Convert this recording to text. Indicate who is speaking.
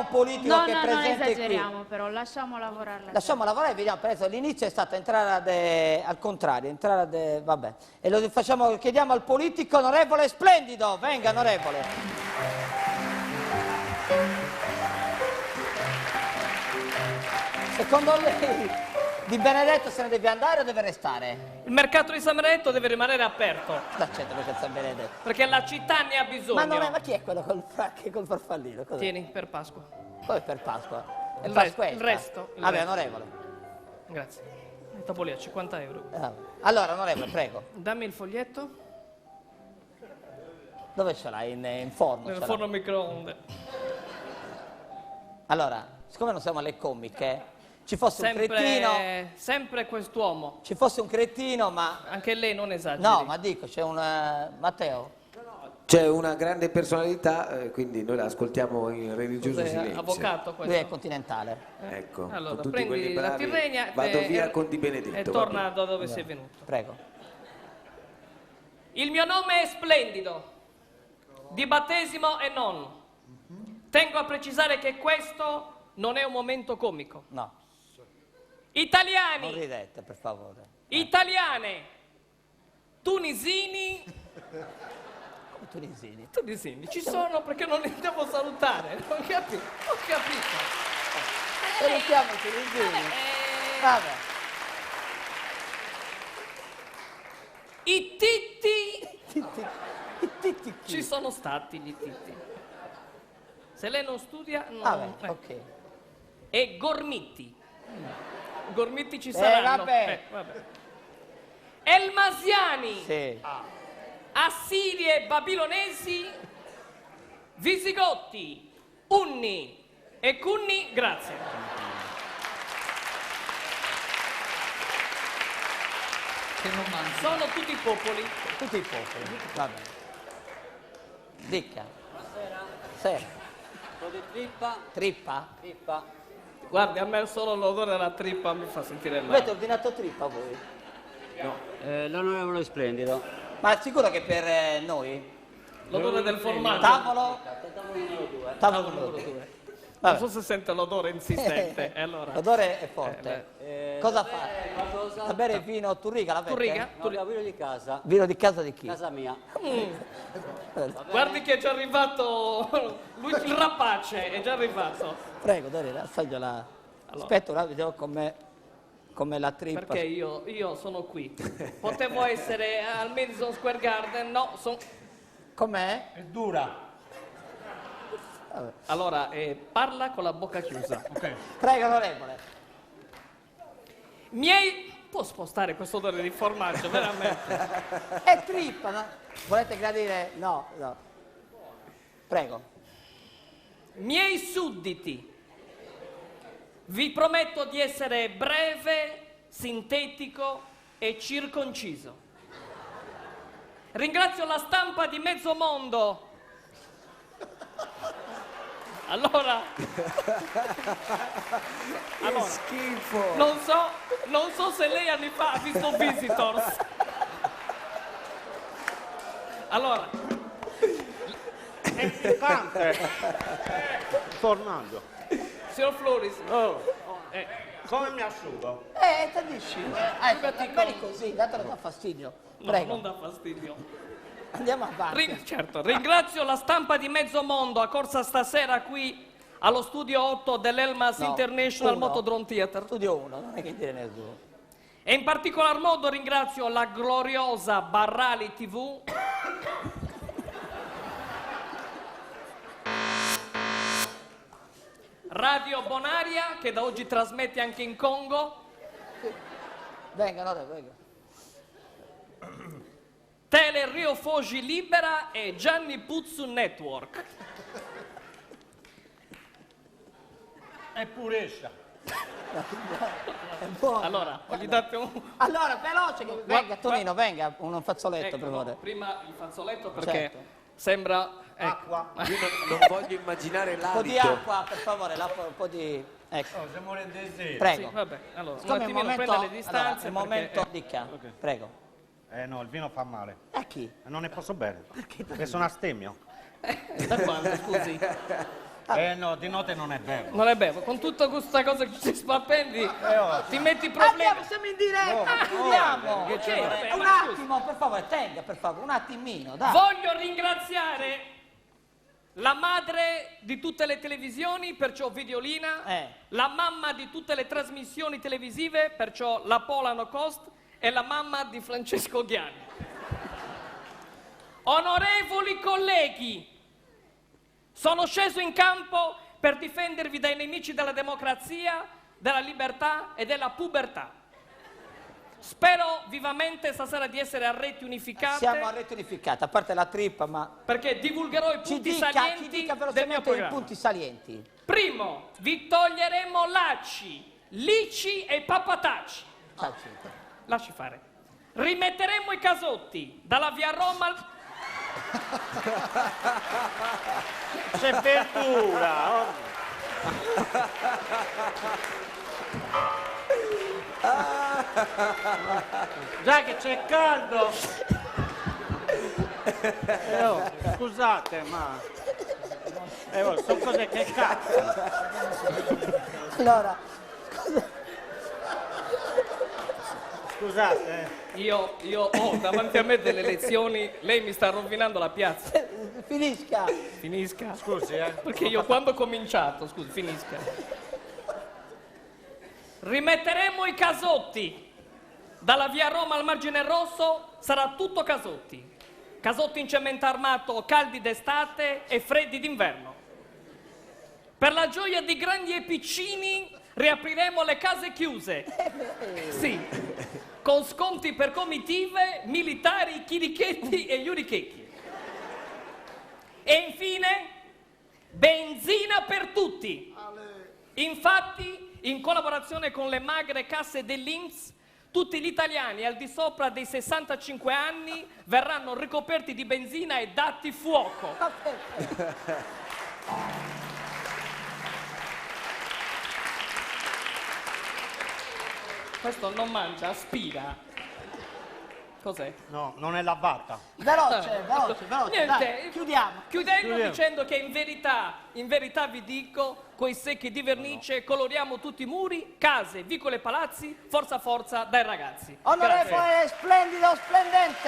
Speaker 1: un politico che è presente qui.
Speaker 2: Non esageriamo però, lasciamo lavorare.
Speaker 1: Lasciamo lavorare e vediamo, per esempio, l'inizio è stato entrare al contrario, vabbè. E lo facciamo, chiediamo al politico onorevole Splendido, venga onorevole. Secondo lei Di Benedetto se ne deve andare o deve restare?
Speaker 3: Il mercato di San Benedetto deve rimanere aperto.
Speaker 1: L'accetto perché San Benedetto.
Speaker 3: Perché la città ne ha bisogno.
Speaker 1: Ma chi è quello col fracche e col farfallino? Cos'è?
Speaker 3: Tieni, per Pasqua.
Speaker 1: Poi per Pasqua.
Speaker 3: Il
Speaker 1: Pasquetta.
Speaker 3: resto.
Speaker 1: Vabbè, onorevole.
Speaker 3: Grazie. Dopo lì a 50 euro.
Speaker 1: Allora, onorevole, prego.
Speaker 3: Dammi il foglietto.
Speaker 1: Dove ce l'hai? In forno?
Speaker 3: Nel forno microonde.
Speaker 1: Allora, siccome non siamo alle comiche, ci fosse un cretino...
Speaker 3: Sempre quest'uomo.
Speaker 1: Ci fosse un cretino, ma...
Speaker 3: Anche lei non esageri.
Speaker 1: No, ma dico, c'è un... Matteo?
Speaker 4: C'è una grande personalità, quindi noi la ascoltiamo in religioso silenzio.
Speaker 3: Avvocato questo.
Speaker 1: Lui è continentale.
Speaker 4: Ecco,
Speaker 3: Allora,
Speaker 4: con tutti quelli
Speaker 3: prendi la
Speaker 4: bravi,
Speaker 3: Tirrenia
Speaker 4: vado via con Di Benedetto.
Speaker 3: e torna da dove sei venuto.
Speaker 1: Prego.
Speaker 3: Il mio nome è Splendido, di battesimo e non. Tengo a precisare che questo non è un momento comico.
Speaker 1: No.
Speaker 3: Italiani,
Speaker 1: Non ridete, per favore.
Speaker 3: italiane, tunisini,
Speaker 1: Come tunisini.
Speaker 3: tunisini, ci sono perché non li devo salutare. Ho capito.
Speaker 1: Salutiamo i tunisini. Vabbè.
Speaker 3: I titti,
Speaker 1: I titti chi?
Speaker 3: ci sono stati gli titti. Se lei non studia, no.
Speaker 1: Vabbè, ok.
Speaker 3: E gormiti. Gormiti ci saranno.
Speaker 1: Vabbè.
Speaker 3: Elmasiani,
Speaker 1: Sì.
Speaker 3: assiri e babilonesi, visigotti, unni e cunni, grazie.
Speaker 5: Che non manca.
Speaker 3: Sono tutti popoli.
Speaker 1: Tutti i popoli. Vabbè. Dica.
Speaker 6: Buonasera.
Speaker 1: Sera.
Speaker 6: Un po' di trippa.
Speaker 1: Trippa?
Speaker 6: Trippa.
Speaker 3: Guardi, a me solo l'odore della trippa mi fa sentire
Speaker 1: Avete
Speaker 3: male.
Speaker 1: ordinato trippa voi?
Speaker 6: L'onorevole Splendido.
Speaker 1: Ma sicuro che per noi?
Speaker 3: L'odore del formaggio.
Speaker 1: Tavolo?
Speaker 6: Tavolo numero 2.
Speaker 1: Tavolo numero 2.
Speaker 3: Non so se sente l'odore insistente. E allora.
Speaker 1: L'odore è forte. Cosa fa?
Speaker 6: Qualcosa?
Speaker 1: Da bere vino Turriga, la
Speaker 3: Turriga?
Speaker 6: No, abbiamo vino di casa.
Speaker 1: Vino di casa di chi?
Speaker 6: Casa mia.
Speaker 3: Guardi che è già arrivato. Lui, il rapace, è già arrivato.
Speaker 1: Prego, Dorina, assaggiola. Aspetta un attimo, vediamo com'è la trippa.
Speaker 3: Perché io sono qui. Potevo essere al Madison Square Garden, no,
Speaker 1: Com'è?
Speaker 5: È dura.
Speaker 3: Allora, parla con la bocca chiusa.
Speaker 5: Ok.
Speaker 1: Prego, onorevole.
Speaker 3: Può spostare questo odore di formaggio, veramente?
Speaker 1: È trippa, no? Volete gradire? No, no. Prego.
Speaker 3: Miei sudditi, vi prometto di essere breve, sintetico e circonciso. Ringrazio la stampa di mezzo mondo. Allora,
Speaker 4: Schifo!
Speaker 3: non so se lei anni fa ha visto Visitors. Allora,
Speaker 7: È piccante. Formaggio.
Speaker 3: signor Floris,
Speaker 7: Come mi asciugo?
Speaker 1: Te dici? Bene così, dato che dà fastidio.
Speaker 3: no,
Speaker 1: Prego,
Speaker 3: non dà fastidio.
Speaker 1: andiamo avanti.
Speaker 3: Certo, ringrazio la stampa di mezzo mondo accorsa stasera qui allo studio 8 dell'Elmas
Speaker 1: No,
Speaker 3: International
Speaker 1: uno.
Speaker 3: Motodrome Theater.
Speaker 1: Studio 1, non è che dire nessuno.
Speaker 3: E in particolar modo ringrazio la gloriosa Barrali TV Radio Bonaria, che da oggi trasmette anche in Congo,
Speaker 1: Venga, no, venga.
Speaker 3: Tele Rio Foggi Libera e Gianni Puzzu Network.
Speaker 7: È purezza.
Speaker 1: È buono.
Speaker 3: Allora, gli date un...
Speaker 1: Allora, veloce, che venga, Tonino, venga, un fazzoletto,
Speaker 3: Ecco,
Speaker 1: per
Speaker 3: no,
Speaker 1: favore.
Speaker 3: prima il fazzoletto perché
Speaker 1: Certo.
Speaker 3: sembra... Ecco.
Speaker 7: Acqua.
Speaker 4: Io non voglio immaginare
Speaker 1: Un po' di
Speaker 4: l'alito.
Speaker 1: acqua, per favore, un po' di... Ecco,
Speaker 7: Oh, siamo nel deserto.
Speaker 1: prego.
Speaker 3: Sì, vabbè, allora, un
Speaker 1: Siccome è
Speaker 3: attimino prenda le distanze.
Speaker 1: il momento
Speaker 3: perché-
Speaker 1: dica, prego.
Speaker 7: No, il vino fa male.
Speaker 1: A chi?
Speaker 7: Non ne posso bere. Perché sono astemmio.
Speaker 3: Da quando, scusi?
Speaker 7: No, di notte non è vero.
Speaker 3: Non è vero, con tutta questa cosa che ci spappendi, ti metti
Speaker 1: Andiamo,
Speaker 3: problemi.
Speaker 1: siamo in diretta, chiudiamo.
Speaker 3: Che c'è? Vabbè,
Speaker 1: Un
Speaker 3: ma scusa.
Speaker 1: attimo, per favore, tenga, per favore, un attimino, dai.
Speaker 3: Voglio ringraziare la madre di tutte le televisioni, perciò Videolina, la mamma di tutte le trasmissioni televisive, perciò la Polano Cost, e la mamma di Francesco Ghiani. Onorevoli colleghi, sono sceso in campo per difendervi dai nemici della democrazia, della libertà e della pubertà. Spero vivamente stasera di essere a reti unificate.
Speaker 1: Siamo a rete unificata, a parte la trippa, ma...
Speaker 3: Perché divulgherò i
Speaker 1: Ci
Speaker 3: punti
Speaker 1: dica
Speaker 3: salienti del mio
Speaker 1: velocemente i
Speaker 3: programma.
Speaker 1: punti salienti.
Speaker 3: Primo, vi toglieremo lacci, lici e papatacci. Lasci fare. Rimetteremo i casotti dalla via Roma al...
Speaker 7: C'è verdura. Già che c'è caldo. Scusate, ma... sono cose che cazzo.
Speaker 1: Allora,
Speaker 7: Scusate.
Speaker 3: Io ho davanti a me delle lezioni, lei mi sta rovinando la piazza.
Speaker 1: finisca.
Speaker 3: Finisca.
Speaker 7: Scusi,
Speaker 3: Perché io quando ho cominciato, scusi, finisca. Rimetteremo i casotti. Dalla via Roma al margine rosso sarà tutto casotti. Casotti in cemento armato, caldi d'estate e freddi d'inverno. Per la gioia di grandi e piccini riapriremo le case chiuse. Sì, con sconti per comitive, militari, chirichetti e iurichetti. E infine, benzina per tutti. Infatti, in collaborazione con le magre casse dell'INPS, tutti gli italiani al di sopra dei 65 anni verranno ricoperti di benzina e dati fuoco. Questo non mangia, aspira. Cos'è?
Speaker 7: No, non è lavata.
Speaker 1: Veloce,
Speaker 3: Niente,
Speaker 1: dai, chiudiamo.
Speaker 3: Chiudendo dicendo che in verità vi dico, coi secchi di vernice coloriamo tutti i muri, case, vicoli e palazzi, forza forza dai ragazzi.
Speaker 1: Onorevole, splendido, splendente.